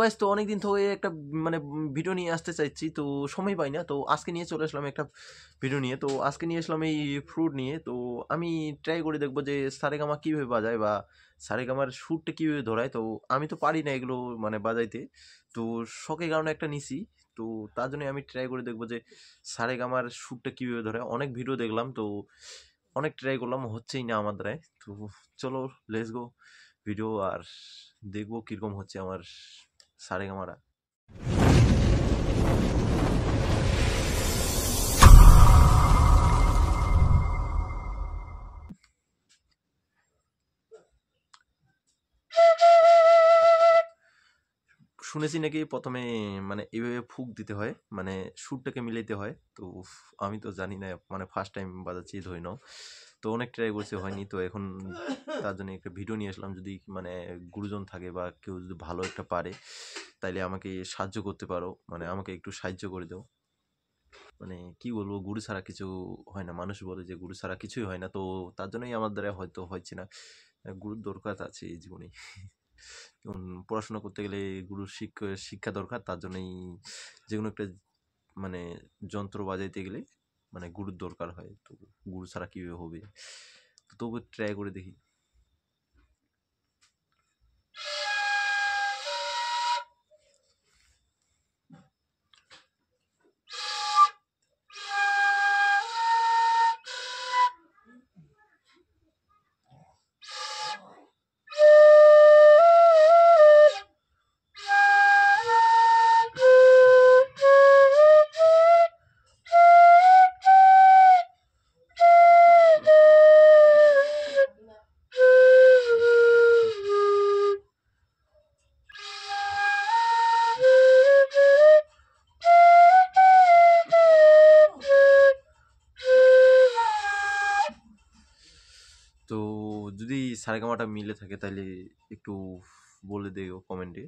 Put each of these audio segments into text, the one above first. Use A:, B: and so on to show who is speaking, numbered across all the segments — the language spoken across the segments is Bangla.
A: গাইস, তো অনেকদিন ধরে একটা মানে ভিডিও নিয়ে আসতে চাইছি, তো সময় পাই না। তো আজকে নিয়ে চলে আসলাম একটা ভিডিও নিয়ে। তো আজকে নিয়ে আসলাম এই ফ্রুট নিয়ে। তো আমি ট্রাই করে দেখবো যে সারেগামা কীভাবে বাজায় বা সারেগামার সুরটা কীভাবে ধরায়। তো আমি তো পারি না এগুলো মানে বাজাইতে, তো শখের কারণে একটা নিছি। তো তার জন্য আমি ট্রাই করে দেখবো যে সারেগামার সুরটা কীভাবে ধরে। অনেক ভিডিও দেখলাম, তো অনেক ট্রাই করলাম, হচ্ছেই না আমার দ্বারায়। তো চলো, লেটস গো ভিডিও, আর দেখবো কীরকম হচ্ছে আমার সারেগামারা। শুনেছি নাকি প্রথমে মানে এইভাবে ফুক দিতে হয়, মানে সুরটাকে মিলাইতে হয়। তো আমি তো জানি না, মানে ফার্স্ট টাইম বাজাচ্ছি ধরে নাও। তো অনেক ট্রাই করছে, হয়নি। তো এখন তার জন্য একটা ভিডিও নিয়ে আসলাম। যদি মানে গুরুজন থাকে বা কেউ যদি ভালো একটা পারে, তাইলে আমাকে সাহায্য করতে পারো, মানে আমাকে একটু সাহায্য করে দাও। মানে কি বলবো, গুরু ছাড়া কিছু হয় না। মানুষ বলে যে গুরু ছাড়া কিছুই হয় না, তো তার জন্যই আমার দ্বারা হয়তো হচ্ছে না। গুরুর দরকার আছে এই জীবনে। যেমন পড়াশোনা করতে গেলে গুরুর শিক্ষা দরকার, তার জন্যই যে কোনো একটা মানে যন্ত্র বাজাইতে গেলে মানে গুরুর দরকার হয়। তো গুরু ছাড়া কিভাবে হবে, তো তবু ট্রাই করে দেখি। তো যদি সারেগামাটা মিলে থাকে তাহলে একটু বলে দিও কমেন্টে।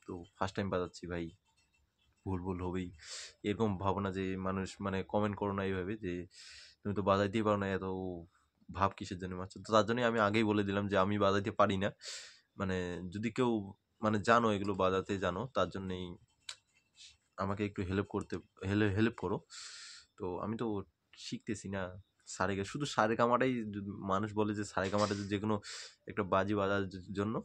A: তো ফার্স্ট টাইম বাজাচ্ছি ভাই, ভুল ভুল হবেই। এরকম ভাবনা যে মানুষ মানে কমেন্ট করো না এইভাবে যে তুমি তো বাজাইতেই পারো না, এত ভাব কিসের জন্য মারছো। তো তার জন্যই আমি আগেই বলে দিলাম যে আমি বাজাইতে পারি না। মানে যদি কেউ মানে জানো, এগুলো বাজাতে জানো, তার জন্যই আমাকে একটু হেল্প করতে, হেল্প করো। তো আমি তো শিখতেছি না। শুধু সারেগামাটাই মানুষ বলে যে সারেগামাটা যে কোনো একটা বাজি বাজার জন্য,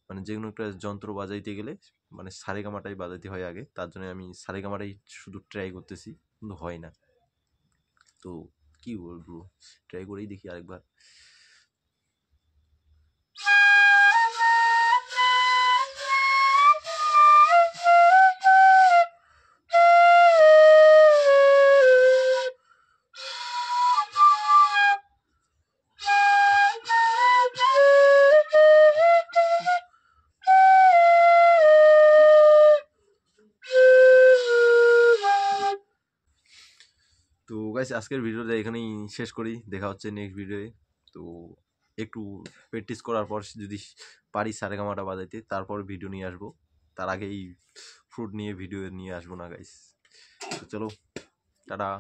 A: মানে যে কোনো একটা যন্ত্র বাজাইতে গেলে মানে সারেগামাটাই বাজাইতে হয় আগে। তার জন্য আমি সারেগামাটাই শুধু ট্রাই করতেছি, কিন্তু হয় না। তো কি বলবো, ট্রাই করেই দেখি আরেকবার। তো গাইস, আজকের ভিডিওটা এখানেই শেষ করি। দেখা হচ্ছে নেক্সট ভিডিওয়ে। তো একটু প্র্যাকটিস করার পর যদি পারি সারেগামাটা বাজাইতে, তারপর ভিডিও নিয়ে আসবো। তার আগেই ফ্রুট নিয়ে ভিডিও নিয়ে আসবো না গাইস। তো চলো, টাটা।